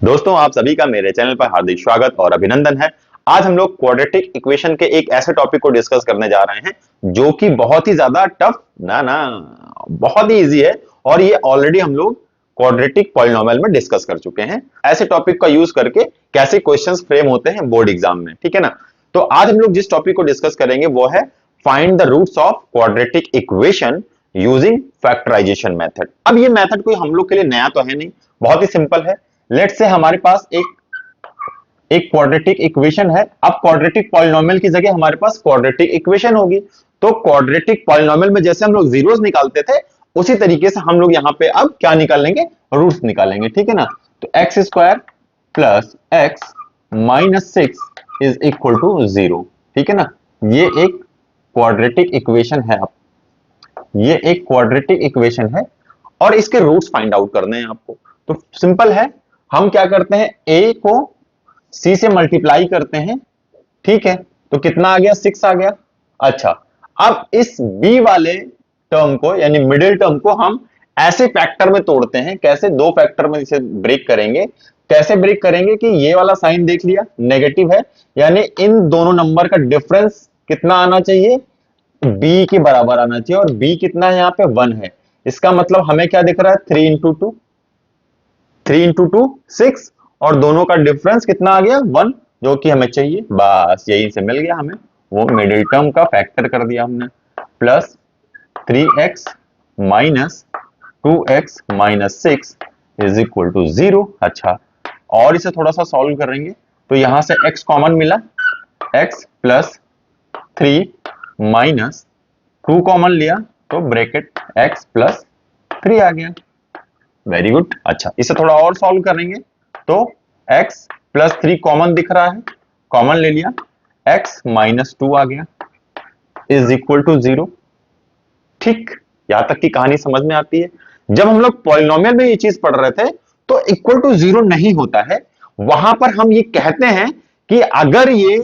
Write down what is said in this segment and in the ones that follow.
दोस्तों आप सभी का मेरे चैनल पर हार्दिक स्वागत और अभिनंदन है। आज हम लोग क्वाड्रेटिक इक्वेशन के एक ऐसे टॉपिक को डिस्कस करने जा रहे हैं जो कि बहुत ही ज्यादा टफ ना ना बहुत ही इजी है। और ये ऑलरेडी हम लोग क्वाड्रेटिक पॉलिनोमियल में डिस्कस कर चुके हैं। ऐसे टॉपिक का यूज करके कैसे क्वेश्चंस फ्रेम होते हैं बोर्ड एग्जाम में, ठीक है ना। तो आज हम लोग जिस टॉपिक को डिस्कस करेंगे वो है find the roots of quadratic equation using factorization method. अब ये मेथड कोई हम लोग के लिए नया तो है नहीं, बहुत ही सिंपल है। लेट्स से हमारे पास एक क्वाड्रेटिक इक्वेशन है। अब क्वाड्रेटिक पॉलिनोमियल की जगह हमारे पास क्वाड्रेटिक इक्वेशन होगी। तो क्वाड्रेटिक पॉलिनोमियल में जैसे हम लोग जीरोस निकालते थे उसी तरीके से हम लोग यहां पे अब क्या निकालेंगे, रूट्स निकालेंगे, ठीक है ना। तो x square plus x minus six is equal to zero, ठीक है ना। ये एक क्वाड्रेटिक इक्वेशन है। ये एक क्वाड्रेटिक इक्वेशन है और इसके रूट्स फाइंड आउट करने हैं आपको। तो सिंपल है, हम क्या करते हैं, a को c से मल्टीप्लाई करते हैं, ठीक है। तो कितना आ गया, 6 आ गया। अच्छा, अब इस b वाले टर्म को यानी मिडिल टर्म को हम ऐसे फैक्टर में तोड़ते हैं। कैसे, दो फैक्टर में इसे ब्रेक करेंगे। कैसे ब्रेक करेंगे कि ये वाला साइन देख लिया नेगेटिव है, यानी इन दोनों नंबर का डिफरेंस कितना आना चाहिए, b के बराबर आना चाहिए। और b कितना है, यहाँ पे 1 है। इसका मतलब हमें क्या दिख रहा है, 3 इंटू टू, 3 इंटू टू 6, और दोनों का डिफरेंस कितना आ गया, 1, जो कि हमें चाहिए। बस यही से मिल गया हमें, वो मिडिल टर्म का फैक्टर कर दिया हमने। Plus 3x minus 2x minus 6 is equal to 0। अच्छा, और इसे थोड़ा सा सॉल्व करेंगे तो यहां से x कॉमन मिला, x प्लस 3 माइनस 2 कॉमन लिया तो ब्रैकेट x प्लस 3 आ गया। Very good. अच्छा, इसे थोड़ा और सॉल्व करेंगे तो x प्लस 3 कॉमन दिख रहा है, कॉमन ले लिया, x माइनस 2 आ गया इज इक्वल टू 0। ठीक, यहां तक की कहानी समझ में आती है। जब हम लोग पॉलिनोमियल में ये चीज पढ़ रहे थे तो इक्वल टू 0 नहीं होता है। वहां पर हम ये कहते हैं कि अगर ये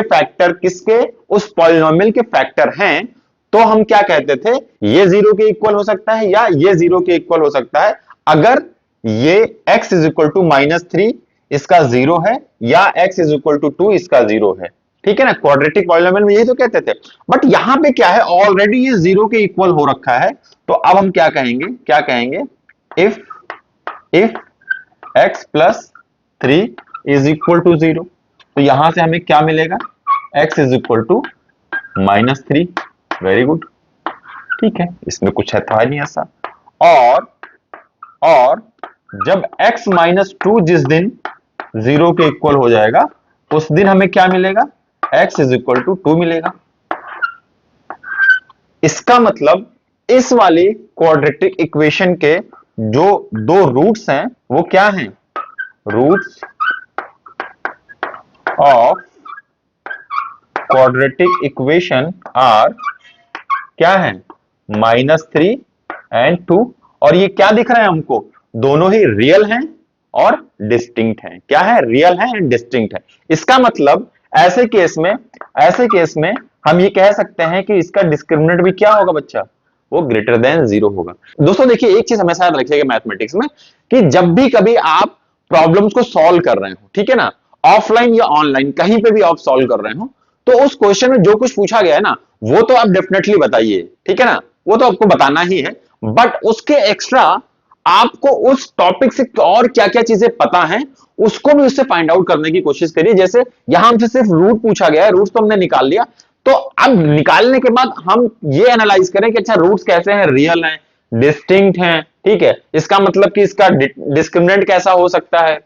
फैक्टर किसके, उस पॉलिनोमियल के फैक्टर हैं, तो हम क्या कहते थे, ये 0 के इक्वल हो सकता है या ये 0 के इक्वल हो सकता है अगर ये x is equal to minus 3 इसका 0 है या x इज इक्वल टू 2 इसका 0 है, ठीक है ना। क्वाड्रेटिक पॉलिनोमियल में यही तो कहते थे। बट यहां पे क्या है, ऑलरेडी ये 0 के इक्वल हो रखा है। तो अब हम क्या कहेंगे, if x plus 3 is equal to 0। तो यहां से हमें क्या मिलेगा, x is equal to minus 3। Very good, ठीक है, इसमें कुछ है था नहीं ऐसा। और जब x माइनस 2 जिस दिन 0 के इक्वल हो जाएगा उस दिन हमें क्या मिलेगा, x इज इक्वल टू 2 मिलेगा। इसका मतलब इस वाली क्वाड्रेटिक इक्वेशन के जो दो रूट्स हैं वो क्या हैं, roots of quadratic equation are क्या है, -3 एंड 2। और ये क्या दिख रहा है हमको, दोनों ही रियल हैं और डिस्टिंक्ट हैं। क्या है, रियल है एंड डिस्टिंक्ट है। इसका मतलब ऐसे केस में हम ये कह सकते हैं कि इसका डिस्क्रिमिनेंट भी क्या होगा बच्चा, वो ग्रेटर देन 0 होगा। दोस्तों देखिए, एक चीज हमेशा याद रखिएगा मैथमेटिक्स में कि जब भी कभी आप प्रॉब्लम्स को सॉल्व कर रहे हो, ठीक है ना, ऑफलाइन या ऑनलाइन कहीं पे भी आप सॉल्व कर रहे हो, तो उस क्वेश्चन में जो कुछ पूछा गया है ना वो तो आप डेफिनेटली बताइए, ठीक है ना, वो तो आपको बताना ही है। बट उसके एक्स्ट्रा आपको उस टॉपिक से और क्या क्या चीजें पता हैं उसको भी उससे फाइंड आउट करने की कोशिश करिए। जैसे यहां हमसे सिर्फ रूट पूछा गया है, रूट तो हमने निकाल लिया, तो अब निकालने के बाद हम ये एनालाइज करें कि अच्छा रूट्स कैसे हैं, रियल हैं, डिस्टिंक्ट हैं, ठीक है। इसका मतलब कि इसका डिस्क्रिमिनेंट कैसा हो सकता है।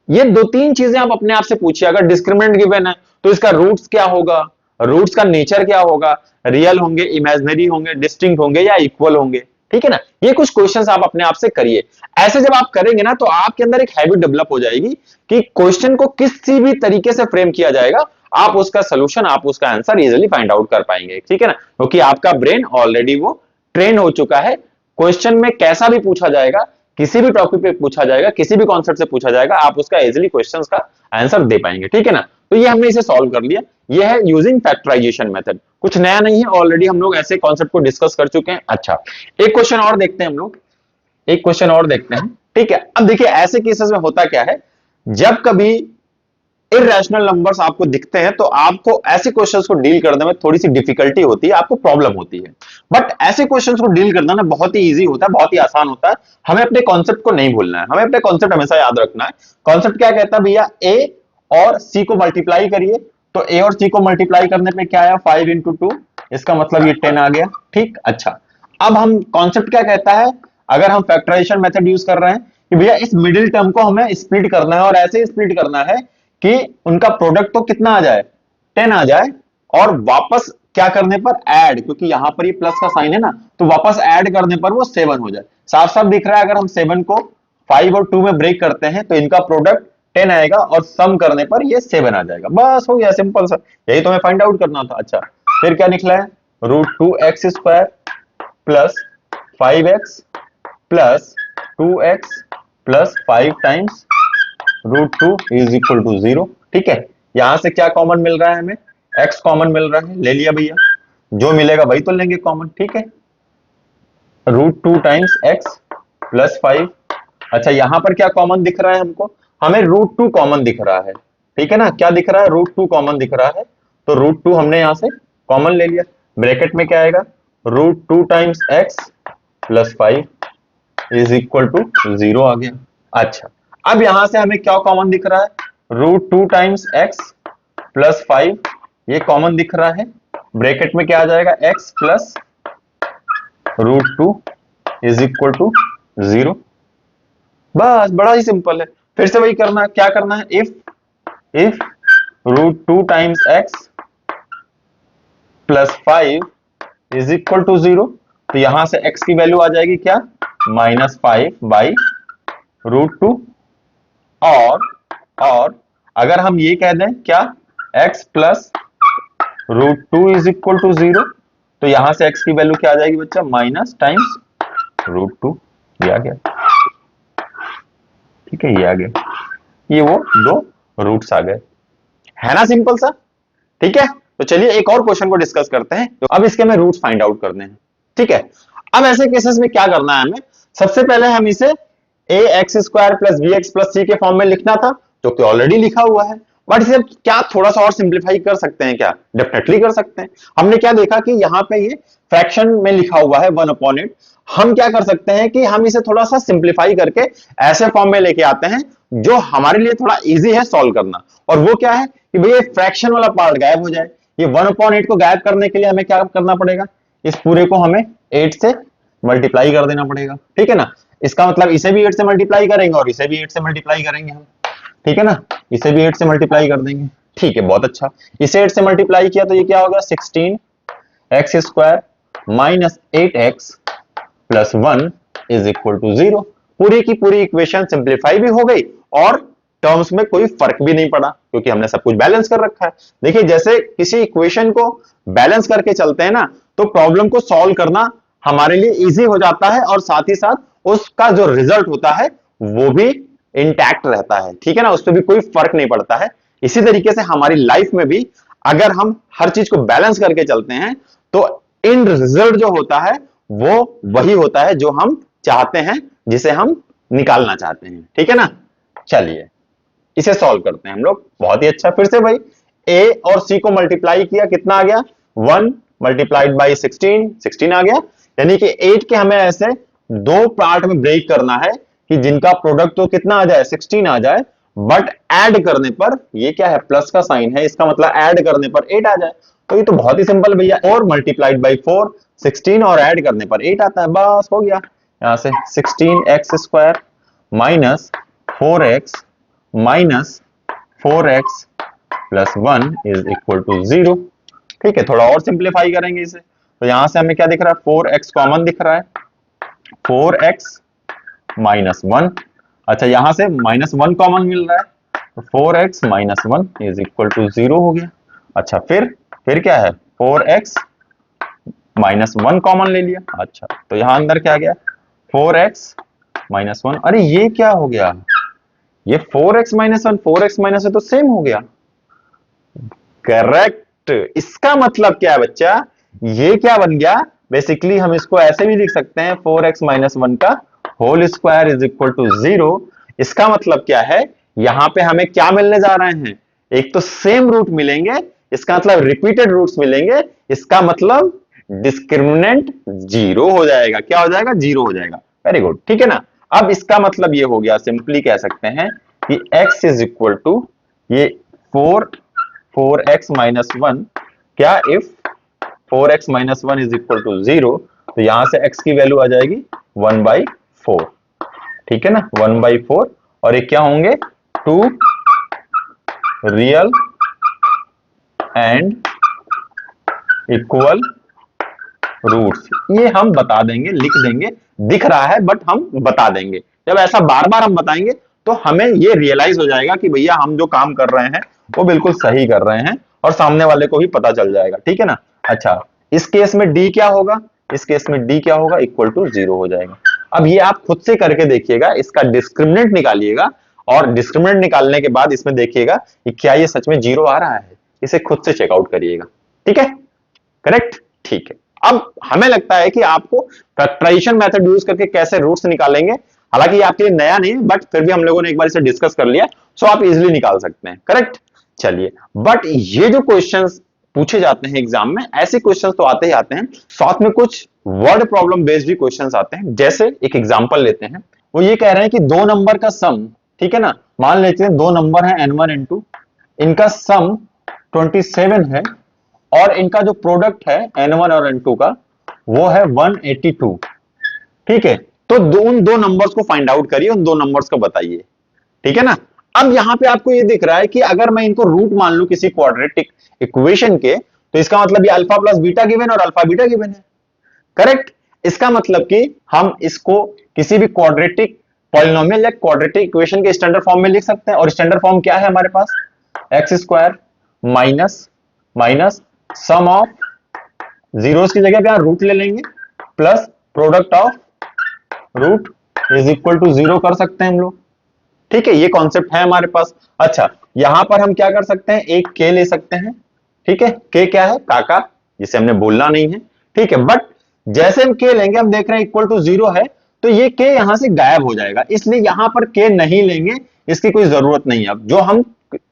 ये दो तीन चीजें आप अपने आप से पूछिए। अगर डिस्क्रिमिनेंट गिवन है तो इसका रूट्स क्या होगा, रूट्स का नेचर क्या होगा, रियल होंगे, इमेजिनरी होंगे, डिस्टिंक्ट होंगे या इक्वल होंगे, ठीक है ना। ये कुछ क्वेश्चंस आप अपने आप से करिए। ऐसे जब आप करेंगे ना तो आपके अंदर एक हैबिट डेवलप हो जाएगी कि क्वेश्चन को किसी भी तरीके से फ्रेम किया जाएगा, आप उसका सोल्यूशन, आप उसका आंसर इजीली फाइंड आउट कर पाएंगे, ठीक है ना। क्योंकि आपका ब्रेन ऑलरेडी वो ट्रेन हो चुका है। क्वेश्चन में कैसा भी पूछा जाएगा, किसी भी टॉपिक पे पूछा जाएगा, किसी भी कॉन्सेप्ट से पूछा जाएगा, आप उसका इजीली क्वेश्चंस का आंसर दे पाएंगे, ठीक है ना। तो ये हमने इसे सॉल्व कर लिया। ये है यूजिंग फैक्टराइजेशन मेथड, कुछ नया नहीं है, ऑलरेडी हम लोग ऐसे कॉन्सेप्ट को डिस्कस कर चुके हैं। अच्छा, एक क्वेश्चन और देखते हैं हम लोग, एक क्वेश्चन और देखते हैं। ठीक है। अब देखिए ऐसे केसेस में होता क्या है, जब कभी इरेशनल नंबर्स आपको दिखते हैं तो आपको ऐसे क्वेश्चंस को डील करने में थोड़ी सी डिफिकल्टी होती है, आपको प्रॉब्लम होती है। बट ऐसे क्वेश्चंस को डील करना ना बहुत ही इजी होता है, बहुत ही आसान होता है। हमें अपने कॉन्सेप्ट को नहीं भूलना है, हमें अपने कॉन्सेप्ट हमेशा याद रखना है। कॉन्सेप्ट क्या कहता है भैया, ए और सी को मल्टीप्लाई करिए, तो ए और सी को मल्टीप्लाई करने पे क्या आया, 5 इंटू 2, इसका मतलब ये 10 आ गया। ठीक, अच्छा अब हम कॉन्सेप्ट क्या कहता है, अगर हम फैक्टराइजेशन मेथड यूज कर रहे हैं कि भैया इस मिडिल टर्म को हमें स्प्लिट करना है, और ऐसे स्प्लिट करना है कि उनका प्रोडक्ट तो कितना आ जाए, 10 आ जाए, और वापस क्या करने पर ऐड, क्योंकि यहां पर ये प्लस का साइन है ना, तो वापस ऐड करने पर वो 7 हो जाए। साफ साफ दिख रहा है, अगर हम 7 को 5 और 2 में ब्रेक करते हैं तो इनका प्रोडक्ट 10 आएगा, और सम करने पर ये 7 आ जाएगा। बस हो गया, सिंपल सा, यही तो हमें फाइंड आउट करना था। अच्छा फिर क्या निकला है, √2x² plus 5x plus 2x plus 5 times √2 is equal to 0। ठीक है, यहां से क्या कॉमन मिल रहा है हमें, x कॉमन मिल रहा है, ले लिया भैया, जो मिलेगा वही तो लेंगे कॉमन। ठीक है, √2 टाइम्स x प्लस 5। अच्छा यहां पर क्या कॉमन दिख रहा है हमको, हमें √2 कॉमन दिख रहा है। ठीक है ना, क्या दिख रहा है, √2 कॉमन दिख रहा है, तो √2 हमने यहां से कॉमन ले लिया। ब्रैकेट में क्या आएगा, √2 times x plus 5 is equal to 0 आ गया। अच्छा अब यहां से हमें क्या कॉमन दिख रहा है, √2 टाइम्स x प्लस 5, ये कॉमन दिख रहा है। ब्रैकेट में क्या आ जाएगा, x plus √2 is equal to 0। बस बड़ा ही सिंपल है, फिर से वही करना है, क्या करना है, if √2 times x plus 5 is equal to 0, तो यहां से x की वैल्यू आ जाएगी क्या, -5 बाई √2। और अगर हम ये कह दें क्या, x plus √2 is equal to 0, तो यहां से x की वैल्यू क्या आ जाएगी बच्चा, माइनस टाइम्स √2, ये आ गया। ठीक है, ये आ गया, ये वो दो रूट्स आ गए, है ना सिंपल सा। ठीक है, तो चलिए एक और क्वेश्चन को डिस्कस करते हैं, तो अब इसके हमें रूट्स फाइंड आउट करने हैं। ठीक है, अब ऐसे केसेस में क्या करना है हमें, सबसे पहले हम इसे ax² plus bx plus c के फॉर्म में लिखना था, जो कि ऑलरेडी लिखा हुआ है। बट इसे क्या थोड़ा सा और सिंप्लीफाई कर सकते हैं क्या, डेफिनेटली कर सकते हैं। हमने क्या देखा कि यहां पे ये फ्रैक्शन में लिखा हुआ है 1/8, हम क्या कर सकते हैं कि हम इसे थोड़ा सा सिंप्लीफाई करके ऐसे फॉर्म में लेके आते हैं जो हमारे लिए थोड़ा इजी है सॉल्व करना। और वो क्या है कि भैया फ्रैक्शन वाला पार्ट गायब हो जाए। ये 1/8 को गायब करने के लिए हमें क्या करना पड़ेगा, इस पूरे को हमें 8 से मल्टीप्लाई कर देना पड़ेगा। ठीक है ना, इसका मतलब इसे भी 8 से मल्टीप्लाई करेंगे और इसे भी 8 से मल्टीप्लाई करेंगे हम। ठीक है ना, इसे भी 8 से मल्टीप्लाई कर देंगे। ठीक है, बहुत अच्छा, इसे 8 से मल्टीप्लाई किया तो ये क्या होगा, 16x² minus 8x plus 1 is equal to 0। पूरी की पूरी इक्वेशन सिंप्लीफाई भी हो गई और टर्म्स में कोई फर्क भी नहीं पड़ा, क्योंकि हमने सब कुछ बैलेंस कर रखा है। देखिए जैसे किसी इक्वेशन को बैलेंस करके चलते हैं ना, तो प्रॉब्लम को सॉल्व करना हमारे लिए इजी हो जाता है, और साथ ही साथ उसका जो रिजल्ट होता है वो भी इंटैक्ट रहता है। ठीक है ना, उस पर भी कोई फर्क नहीं पड़ता है। इसी तरीके से हमारी लाइफ में भी अगर हम हर चीज को बैलेंस करके चलते हैं तो इन रिजल्ट जो होता है वो वही होता है जो हम चाहते हैं, जिसे हम निकालना चाहते हैं। ठीक है ना, चलिए इसे सॉल्व करते हैं हम लोग। बहुत ही अच्छा, फिर से भाई a और c को मल्टीप्लाई किया, कितना आ गया, 1 मल्टीप्लाइड बाई 16 आ गया। यानी कि 8 के हमें ऐसे दो पार्ट में ब्रेक करना है कि जिनका प्रोडक्ट तो कितना आ जाए, 16 आ जाए, बट ऐड करने पर ये क्या है, प्लस का साइन है, इसका मतलब ऐड करने पर 8 आ जाए। तो ये तो बहुत ही सिंपल भैया, 4 मल्टीप्लाइड बाई 4 16 और ऐड करने पर 8 आता है, बस हो गया। यहां से 16x² minus 4x minus 4x plus 1 is equal to 0। ठीक है, थोड़ा और सिंप्लीफाई करेंगे इसे, तो यहां से हमें क्या दिख रहा है, 4x कॉमन दिख रहा है, 4x माइनस 1। अच्छा यहां से -1 कॉमन मिल रहा है, तो 4x minus 1 is equal to 0 हो गया। अच्छा फिर क्या है, 4x माइनस 1 कॉमन ले लिया। अच्छा तो यहां अंदर क्या गया, 4x माइनस 1, अरे ये क्या हो गया, ये 4x माइनस 1 4x माइनस 1 तो सेम हो गया। करेक्ट, इसका मतलब क्या है बच्चा, ये क्या बन गया, बेसिकली हम इसको ऐसे भी लिख सकते हैं 4x माइनस 1 का whole square is equal to 0। इसका मतलब क्या है, यहां पे हमें क्या मिलने जा रहे हैं, एक तो सेम रूट मिलेंगे, इसका मतलब रिपीटेड रूट्स मिलेंगे, इसका मतलब डिस्क्रिमिनेंट जीरो हो जाएगा। क्या हो जाएगा, जीरो हो जाएगा। वेरी गुड, ठीक है ना। अब इसका मतलब ये हो गया, सिंपली कह सकते हैं कि x इज इक्वल टू ये 4x माइनस 1, क्या if 4x minus 1 is equal to 0, तो यहां से x की वैल्यू आ जाएगी 1/4। ठीक है ना, 1/4। और ये क्या होंगे, 2 रियल एंड इक्वल रूट्स। ये हम बता देंगे, लिख देंगे, दिख रहा है बट हम बता देंगे। जब ऐसा बार बार हम बताएंगे तो हमें ये रियलाइज हो जाएगा कि भैया हम जो काम कर रहे हैं वो बिल्कुल सही कर रहे हैं, और सामने वाले को भी पता चल जाएगा। ठीक है ना। अच्छा, इस केस में डी क्या होगा, इस केस में डी क्या होगा, इक्वल टू 0 हो जाएगा। अब ये आप खुद से करके देखिएगा, इसका डिस्क्रिमिनेंट निकालिएगा, और डिस्क्रिमिनेंट निकालने के बाद इसमें देखिएगा कि क्या ये सच में 0 आ रहा है। इसे खुद से चेकआउट करिएगा। ठीक है, करेक्ट, ठीक है। अब हमें लगता है कि आपको फैक्टराइजेशन मेथड यूज करके कैसे रूट्स निकालेंगे, हालांकि ये आपके लिए नया नहीं है, बट फिर भी हम लोगों ने एक बार इसे डिस्कस कर लिया, सो आप इजीली निकाल सकते हैं। करेक्ट, चलिए। बट ये जो क्वेश्चंस पूछे जाते हैं एग्जाम में, ऐसे क्वेश्चंस तो आते ही आते हैं, साथ में कुछ वर्ड प्रॉब्लम बेस्ड भी क्वेश्चंस आते हैं। जैसे एक एग्जांपल लेते हैं, वो ये कह रहे हैं कि दो नंबर का सम, ठीक है ना, मान लेते हैं दो नंबर है n1 n2, इनका सम 27 है, और इनका जो प्रोडक्ट है n1 और n2 का वो है 182। ठीक है, तो उन दो नंबर्स को फाइंड आउट करिए, उन दो नंबर्स को बताइए। ठीक है ना। अब यहां पे आपको ये दिख रहा है कि अगर मैं इनको रूट मान लूं किसी क्वाड्रेटिक इक्वेशन के, तो इसका मतलब ये अल्फा प्लस बीटा गिवन और अल्फा बीटा गिवन है। करेक्ट। इसका मतलब कि हम इसको किसी भी क्वाड्रेटिक पॉलिनोमियल या क्वाड्रेटिक इक्वेशन के स्टैंडर्ड फॉर्म में लिख सकते हैं, और स्टैंडर्ड फॉर्म क्या है हमारे पास, x square minus minus sum of, zeros की जगह पे आप रूट ले लेंगे, plus product of root is equal to 0 कर सकते हैं हम लोग। ठीक है, ये कॉन्सेप्ट है हमारे पास। अच्छा, यहां पर हम क्या कर सकते हैं, एक के ले सकते हैं। ठीक है, के क्या है, काका, जिसे हमने बोलना नहीं है। ठीक है, बट जैसे हम के लेंगे, हम देख रहे हैं इक्वल टू 0 है, तो ये के यहां से गायब हो जाएगा, इसलिए यहां पर के नहीं लेंगे, इसकी कोई जरूरत नहीं है। अब जो हम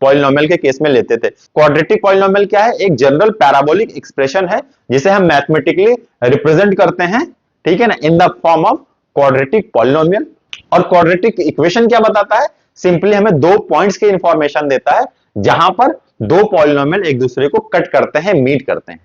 पॉलिनोमियल के केस में लेते थे, क्वाड्रेटिक पॉलिनोमियल क्या है, एक जनरल पैराबोलिक एक्सप्रेशन है जिसे हम मैथमेटिकली रिप्रेजेंट करते हैं। ठीक है ना, in the form of quadratic polynomial. और क्वाड्रेटिक इक्वेशन क्या बताता है, सिंपली हमें दो पॉइंट्स की इंफॉर्मेशन देता है जहां पर दो पॉलिनोमियल एक दूसरे को कट करते हैं, मीट करते हैं।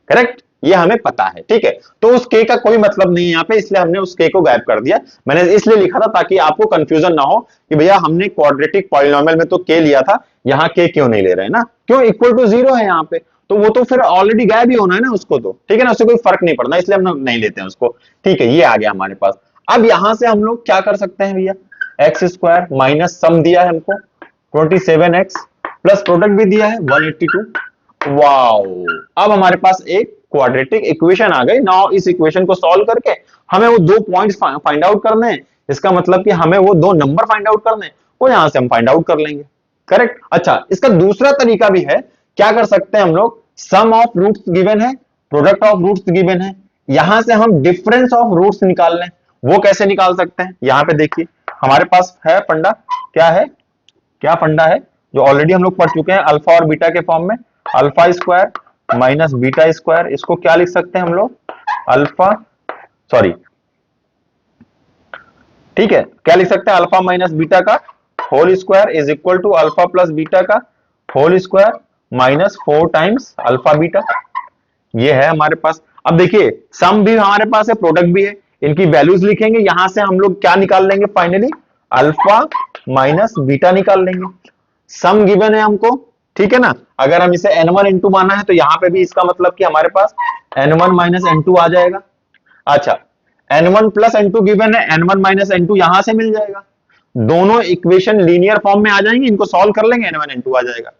करेक्ट, ये हमें पता है। ठीक है, तो उस के का कोई मतलब नहीं है यहां पे, इसलिए हमने उस के को गायब कर दिया। मैंने इसलिए लिखा था ताकि आपको कंफ्यूजन ना हो कि भैया हमने क्वाड्रेटिक पॉलिनोमियल में तो के लिया था, यहां के क्यों नहीं ले रहे हैं ना, क्यों, इक्वल टू 0 है यहां पे, तो वो तो फिर ऑलरेडी गायब ही होना है ना उसको, तो ठीक है ना, उससे कोई फर्क नहीं पड़ना, इसलिए हम नहीं लेते हैं उसको। ठीक है, ये आ गया हमारे पास। अब यहां से हम लोग क्या कर सकते हैं भैया, एक्स स्क्वायर माइनस सम दिया है हमको 27x, प्लस प्रोडक्ट भी दिया है 182। वाओ, अब हमारे पास एक क्वाड्रेटिक इक्वेशन आ गई। नाउ इस इक्वेशन को सॉल्व करके हमें वो दो पॉइंट्स फाइंड आउट करने हैं, इसका मतलब कि हमें वो दो नंबर फाइंड आउट करने हैं, वो यहां से हम फाइंड आउट कर लेंगे। करेक्ट। अच्छा, इसका दूसरा तरीका भी है, क्या कर सकते हैं हम लोग, सम ऑफ रूट्स गिवन है, प्रोडक्ट ऑफ रूट्स गिवन है, यहां से हम डिफरेंस ऑफ रूट्स निकाल लें। वो कैसे निकाल सकते हैं, यहां पे देखिए हमारे पास है फंडा, क्या है, क्या फंडा है, जो ऑलरेडी हम लोग पढ़ चुके हैं अल्फा और बीटा के फॉर्म में, alpha square minus beta square, इसको क्या लिख सकते हैं हम लोग, अल्फा, सॉरी, ठीक है, क्या लिख सकते हैं, अल्फा माइनस बीटा का whole square is equal to alpha plus beta का whole square minus 4 times alpha beta. ये है हमारे पास। अब देखिए सम भी हमारे पास है, प्रोडक्ट भी है, इनकी वैल्यूज लिखेंगे, यहां से हम लोग क्या निकाल लेंगे, फाइनली अल्फा माइनस बीटा निकाल लेंगे। सम गिवन है हमको, ठीक है ना, अगर हम इसे n1 n2 माना है तो यहां पे भी इसका मतलब कि हमारे पास n1 माइनस n2 आ जाएगा। अच्छा, n1 प्लस n2 गिवन है, n1 माइनस n2 यहां से मिल जाएगा, दोनों इक्वेशन लीनियर फॉर्म में आ जाएंगे, इनको सॉल्व कर लेंगे, n1 n2 आ जाएगा।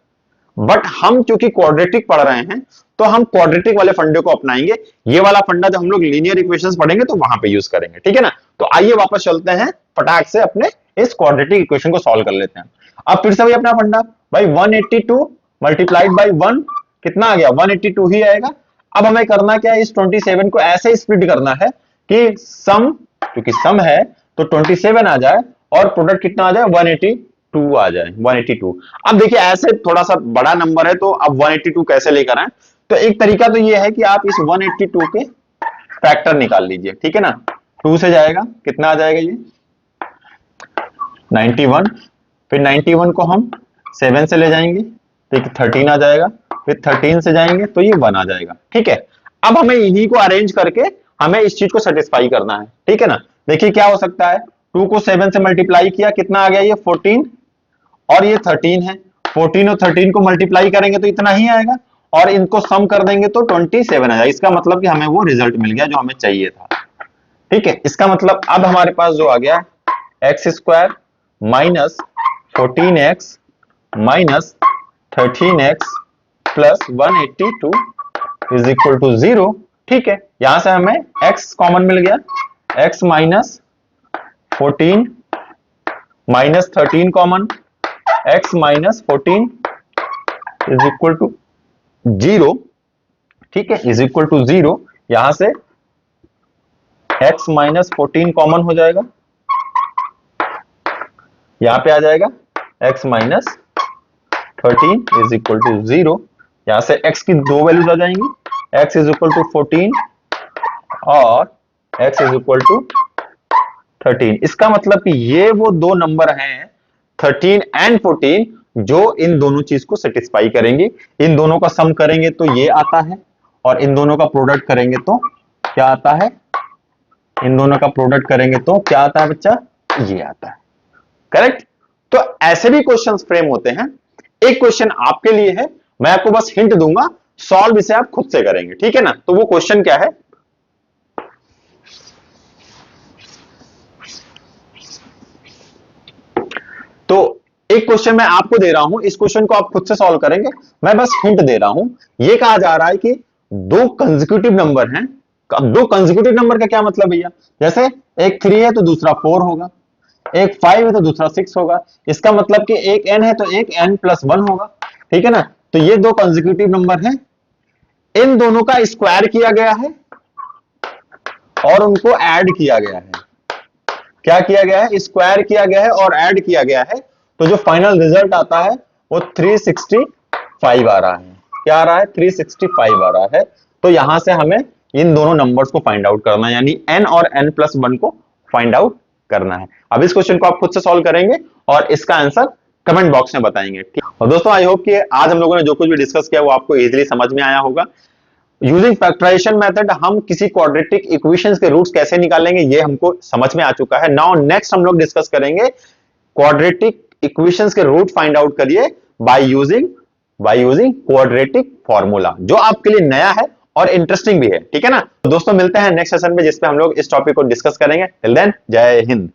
बट हम क्योंकि क्वाड्रेटिक पढ़ रहे हैं तो हम क्वाड्रेटिक वाले फंडे को अपनाएंगे, ये वाला फंडा जब हम लोग लीनियर इक्वेशंस पढ़ेंगे तो वहां पे यूज करेंगे। ठीक है ना, तो आइए वापस चलते हैं, फटाक से अपने इस क्वाड्रेटिक इक्वेशन को सॉल्व कर लेते हैं। अब फिर से वही अपना फंडा, भाई 182 मल्टीप्लाइड बाई 1 कितना आ गया, 182 ही आएगा। अब हमें करना क्या है, इस 27 को ऐसे स्प्लिट करना है कि सम, क्योंकि सम है तो 27 आ जाए और प्रोडक्ट कितना आ जाए 182 आ जाए 182। अब देखिए ऐसे थोड़ा सा बड़ा नंबर है तो अब 182 कैसे लेकर आए, तो एक तरीका तो ये है कि आप इस 182 के फैक्टर निकाल लीजिए, ठीक है ना। 2 से जाएगा कितना आ जाएगा ये 91, फिर 91 को हम 7 से ले जाएंगे तो एक 13 आ जाएगा, फिर 13 से जाएंगे तो ये 1 आ जाएगा, ठीक है। अब हमें इन्हीं को अरेंज करके हमें इस चीज को सेटिस्फाई करना है, ठीक है ना। देखिए क्या हो सकता है, 2 को 7 से मल्टीप्लाई किया कितना आ गया ये 14, और ये 13 है, 14 और 13 को मल्टीप्लाई करेंगे तो इतना ही आएगा, और इनको सम कर देंगे तो 27 आ जाएगा। इसका मतलब कि हमें वो रिजल्ट मिल गया जो हमें चाहिए था, ठीक है। इसका मतलब अब हमारे पास जो आ गया x square minus 14x minus 13x plus 182 is equal to 0, ठीक है। यहां से हमें x कॉमन मिल गया, x minus 14 minus 13 common, x minus 14 is equal to 0, ठीक है, इज इक्वल टू 0। यहां से x माइनस 14 कॉमन हो जाएगा, यहां पे आ जाएगा x minus 13 is equal to 0। यहां से x की दो वैल्यूज आ जाएंगी, x इज इक्वल टू 14 और x इज इक्वल टू 13। इसका मतलब कि ये वो दो नंबर हैं 13 एंड 14 जो इन दोनों चीज को सेटिस्फाई करेंगे। इन दोनों का सम करेंगे तो ये आता है, और इन दोनों का प्रोडक्ट करेंगे तो क्या आता है, इन दोनों का प्रोडक्ट करेंगे तो क्या आता है बच्चा, ये आता है, करेक्ट। तो ऐसे भी क्वेश्चंस फ्रेम होते हैं। एक क्वेश्चन आपके लिए है, मैं आपको बस हिंट दूंगा, सॉल्व इसे आप खुद से करेंगे, ठीक है ना। तो वो क्वेश्चन क्या है, तो एक क्वेश्चन मैं आपको दे रहा हूं, इस क्वेश्चन को आप खुद से सॉल्व करेंगे, मैं बस हिंट दे रहा हूं। ये कहा जा रहा है कि दो कंसेक्यूटिव नंबर हैं। अब दो कंसेक्यूटिव नंबर का क्या मतलब भैया, जैसे एक 3 है तो दूसरा 4 होगा, एक 5 है तो दूसरा 6 होगा। इसका मतलब कि एक n है तो एक n प्लस 1 होगा, ठीक है ना। तो ये दो कंसेक्यूटिव नंबर हैं, इन दोनों का स्क्वायर किया गया है और उनको ऐड किया गया है। क्या किया गया है, स्क्वायर किया गया है और ऐड किया गया है, तो जो फाइनल रिजल्ट आता है वो 365 आ रहा है। क्या आ रहा है, 365 आ रहा है। तो यहां से हमें इन दोनों नंबर्स को फाइंड आउट करना है, यानी n और n प्लस 1 को फाइंड आउट करना है। अब इस क्वेश्चन को आप खुद से सॉल्व करेंगे और इसका आंसर कमेंट बॉक्स में बताएंगे, ठीक। और दोस्तों आई होप कि आज हम लोगों ने जो कुछ भी डिस्कस किया वो आपको इजीली समझ में आया होगा। यूजिंग फैक्टराइजेशन मेथड हम किसी क्वाड्रेटिक इक्वेशंस के रूट्स कैसे निकालेंगे ये हमको समझ में आ चुका है। नाउ नेक्स्ट हम लोग डिस्कस करेंगे क्वाड्रेटिक इक्वेशंस के रूट फाइंड आउट करिए बाय यूजिंग क्वाड्रेटिक फॉर्मूला, जो आपके लिए नया है और इंटरेस्टिंग भी है, ठीक है ना। तो दोस्तों मिलते हैं नेक्स्ट सेशन में जिसपे हम लोग इस टॉपिक को डिस्कस करेंगे। टिल देन जय हिंद।